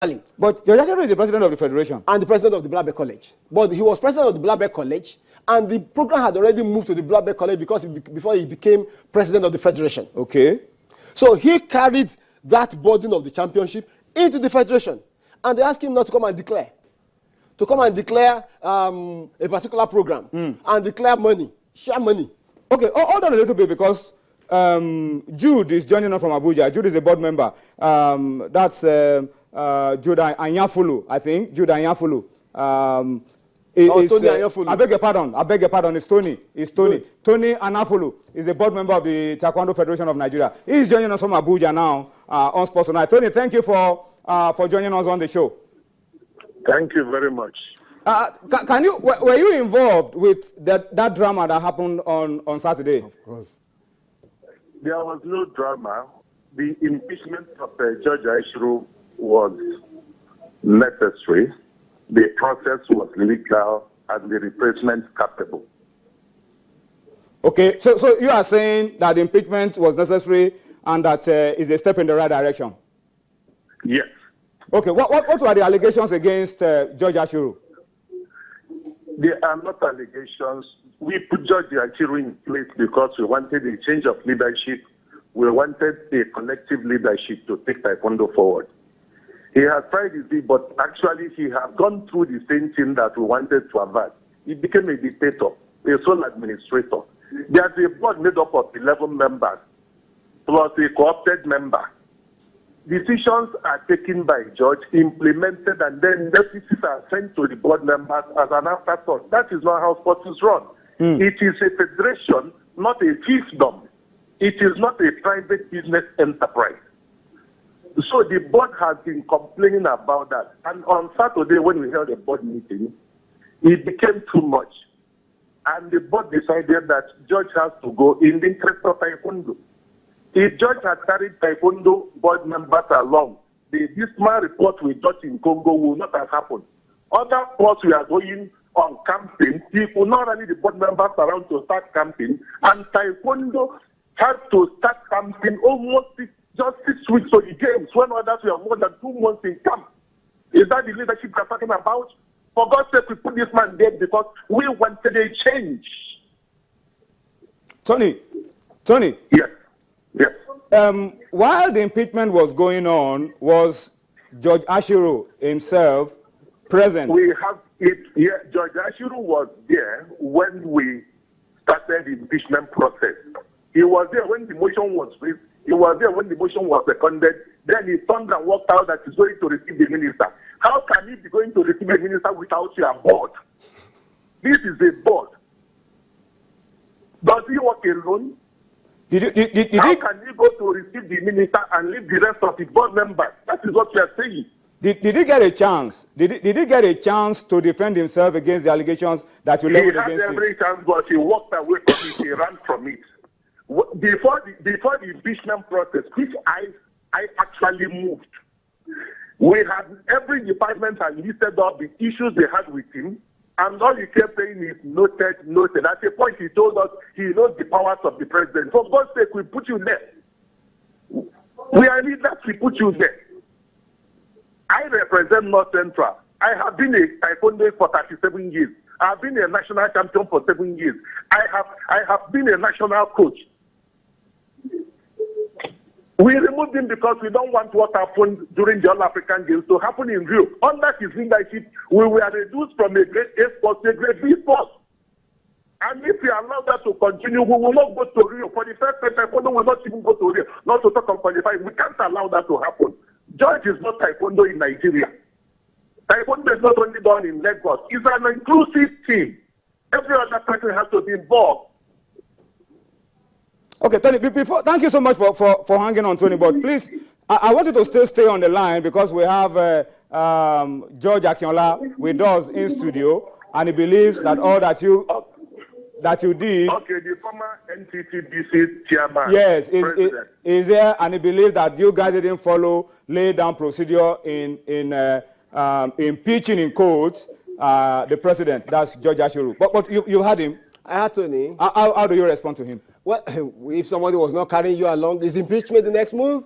But George Ashiru is the president of the federation. And the president of the Black Belt College. But he was president of the Black Belt College, and the program had already moved to the Black Belt College before he became president of the federation. Okay. So he carried that burden of the championship into the federation. And they asked him not to come and declare. To come and declare a particular program and declare money, share money. Okay, hold on a little bit, because Jude is joining us from Abuja. Jude is a board member. That's Jude Anafulu, I think. Jude Anafulu. Tony Anafulu. I beg your pardon. It's Tony. Tony Anafulu is a board member of the Taekwondo Federation of Nigeria. He's joining us from Abuja now on Sports Tonight. Tony, thank you for joining us on the show. Thank you very much. Were you involved with that drama that happened on Saturday? Of course. There was no drama. The impeachment of George Ashiru was necessary. The process was legal and the replacement capable. Okay, so you are saying that the impeachment was necessary and that is a step in the right direction? Yes. Okay, what were the allegations against George Ashiru? There are not allegations. We put George Ashiru in place because we wanted a change of leadership. We wanted a collective leadership to take Taekwondo forward. He has tried his best, but actually he has gone through the same thing that we wanted to avert. He became a dictator, a sole administrator. There's a board made up of 11 members, plus a co-opted member. Decisions are taken by George, implemented, and then notices are sent to the board members as an afterthought. That is not how sports is run. It is a federation, not a fiefdom. It is not a private business enterprise. So the board has been complaining about that. And on Saturday, when we held a board meeting, it became too much. And the board decided that George has to go in the interest of Taekwondo. If George had carried Taekwondo board members along, the dismal report we got in Congo would not have happened. Other sports we are going on camping, he could not rally the board members around to start camping, and Taekwondo had to start camping almost just 6 weeks of the games when others were more than 2 months in camp. Is that the leadership we're talking about? For God's sake, we put this man there because we wanted a change. Tony. Yes. Yes. While the impeachment was going on, was George Ashiru himself present? We have it here. George Ashiru was there when we started the impeachment process. He was there when the motion was raised. He was there when the motion was seconded. Then he turned and walked out that he's going to receive the minister. How can he be going to receive a minister without your board? This is a board. Does he work alone? How can he go to receive the minister and leave the rest of the board members? That is what we are saying. Did he get a chance? Did he get a chance to defend himself against the allegations that you leveled against him? He had every chance, but he walked away from it. He ran from it. Before the impeachment process, which I actually moved, we had every department had listed up the issues they had with him, and all he kept saying is noted. At a point, he told us he knows the powers of the president. For God's sake, we put you there. We are leaders, we put you there. I represent North Central. I have been a taekwondo for 37 years. I have been a national champion for 7 years. I have been a national coach. We removed him because we don't want what happened during the All-African Games to happen in Rio. Under his leadership, we were reduced from a grade A sport to a grade B sport. And if we allow that to continue, we will not go to Rio. For the first time, Taekwondo will not even go to Rio, not to talk of qualifying. We can't allow that to happen. George is not Taekwondo in Nigeria. Taekwondo is not only done in Lagos. It's an inclusive team. Every other person has to be involved. Okay, Tony, thank you so much for hanging on, Tony, but please, I want you to still stay on the line because we have George Akinola with us in studio, and he believes that all that you did... Okay, the former NTTBC chairman. Yes, is here, and he believes that you guys didn't follow laid-down procedure in impeaching in court the president. That's George Ashiru. But you had him. I had Tony. How do you respond to him? Well, if somebody was not carrying you along, is impeachment the next move?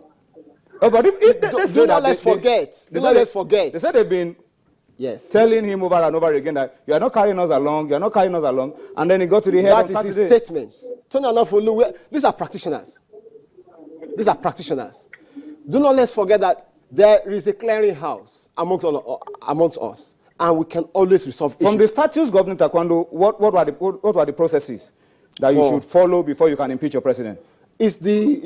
Oh, but do not let's forget. They said they've been telling him over and over again that you are not carrying us along, you are not carrying us along, and then he got to the head on Saturday. That is his statement. Tony Anafulu, these are practitioners. These are practitioners. Do not let's forget that there is a clearing house amongst us, and we can always resolve issues. From the statutes governing Taekwondo, what were the processes that you should follow before you can impeach your president? It's the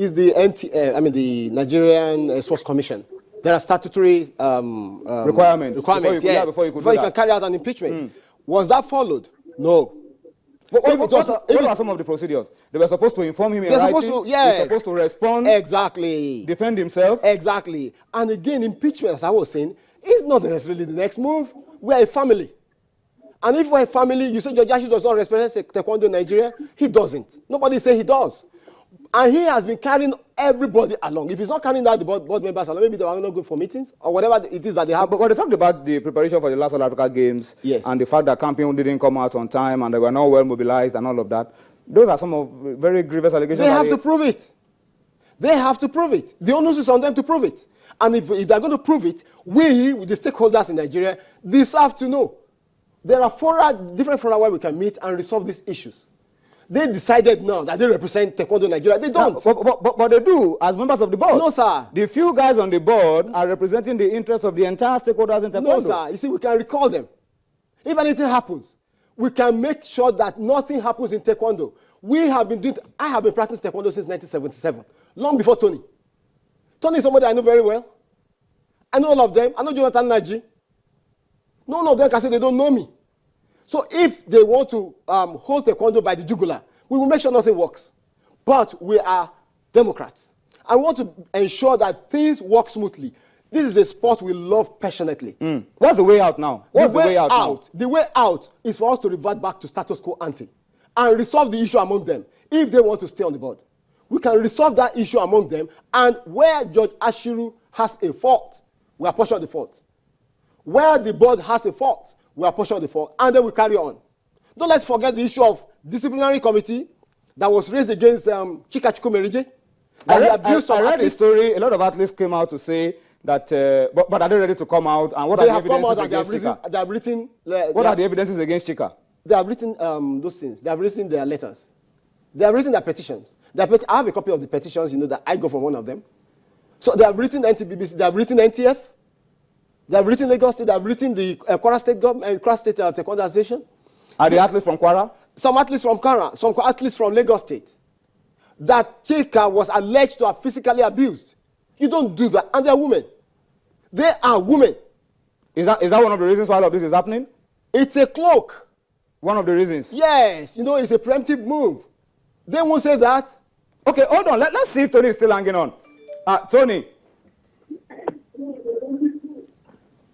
Nigerian Sports Commission. There are statutory requirements before you can carry out an impeachment. Was that followed? No. What are some of the procedures? They were supposed to inform him in writing. They were supposed to respond. Exactly. Defend himself. Exactly. And again, impeachment, as I was saying, is not necessarily the next move. We are a family. And if we're a family, you say George Ashi does not represent Taekwondo in Nigeria. He doesn't. Nobody say he does. And he has been carrying everybody along. If he's not carrying out the board members along, maybe they are not going for meetings or whatever it is that they have. But when they talked about the preparation for the last South Africa Games and the fact that campaign didn't come out on time and they were not well mobilized and all of that, those are some of very grievous allegations. They have to prove it. They have to prove it. The onus is on them to prove it. And if they're going to prove it, we, the stakeholders in Nigeria, deserve to know. There are different fora where we can meet and resolve these issues. They decided now that they represent Taekwondo Nigeria. They don't. But they do, as members of the board. No, sir. The few guys on the board are representing the interests of the entire stakeholders in Taekwondo. No, sir. You see, we can recall them. If anything happens, we can make sure that nothing happens in Taekwondo. I have been practicing Taekwondo since 1977, long before Tony. Tony is somebody I know very well. I know all of them. I know Jonathan Naji. None of them can say they don't know me. So if they want to hold Taekwondo by the jugular, we will make sure nothing works. But we are Democrats. I want to ensure that things work smoothly. This is a sport we love passionately. What's the way out now? The way out is for us to revert back to status quo ante and resolve the issue among them if they want to stay on the board. We can resolve that issue among them, and where George Ashiru has a fault, we are portion of the fault. Where the board has a fault, we are portion of the fault, and then we carry on. Don't let's forget the issue of disciplinary committee that was raised against Chika Chukwumerije. I read the story. A lot of athletes came out to say that, but are they ready to come out? And what are the evidences against Chika? They have written. What are the evidences against Chika? They have written those things. They have written their letters. They have written their petitions. I have a copy of the petitions, that I got from one of them. So they have written NTBBC. They have written NTF. They have written Lagos State. They have written the Kwara State government, Kwara State Taekwondo Association. Are the athletes from Kwara? Some athletes from Kwara, some athletes from Lagos State. That Chika was alleged to have physically abused. You don't do that. And they are women. They are women. Is that one of the reasons why all of this is happening? It's a cloak. One of the reasons? Yes. It's a preemptive move. They won't say that. Okay, hold on. Let's see if Tony is still hanging on. Tony.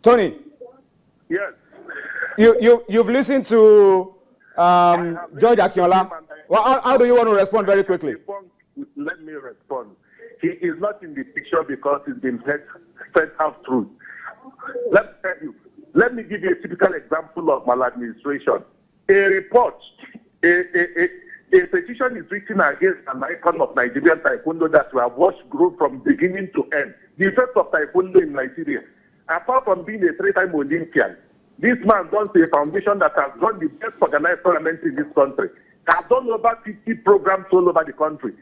Tony. Yes. You've listened to George Akinola. Well, how do you want to respond very quickly? Let me respond. He is not in the picture because he's been fed half truth. Let me give you a typical example of maladministration. A report, a petition is written against an icon of Nigerian Taekwondo that we have watched grow from beginning to end. The effect of Taekwondo in Nigeria. Apart from being a three-time Olympian, this man runs a foundation that has run the best organized tournaments in this country. Has done over 50 programs all over the country.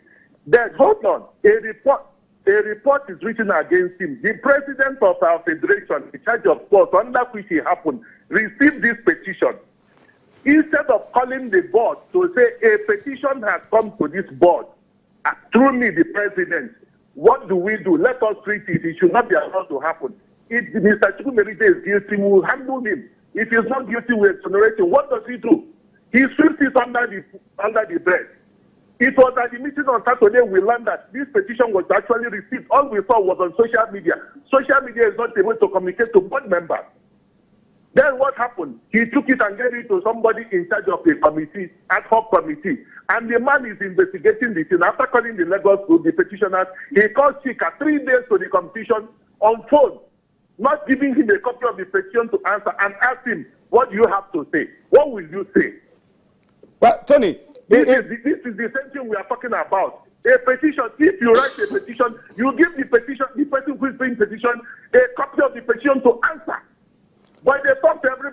Then, hold on, a report is written against him. The president of our federation, in charge of sports, under which it happened, received this petition. Instead of calling the board to say a petition has come to this board, through me, the president, what do? Let us treat it. It should not be allowed to happen. If Mr. Chukwumerije is guilty, we will handle him. If he is not guilty, we will exonerate him. What does he do? He sweeps it under the bed. It was at the meeting on Saturday we learned that this petition was actually received. All we saw was on social media. Social media is not able to communicate to board members. Then what happened? He took it and gave it to somebody in charge of a committee, ad hoc committee. And the man is investigating the thing. After calling the Lagos group, the petitioners, he called Chika 3 days to the competition on phone, not giving him a copy of the petition to answer, and asked him, what do you have to say? What will you say? Well, Tony, this is the same thing we are talking about. A petition, if you write a petition, you give the person who is doing petition, a copy of the petition to answer. But they talk to everybody.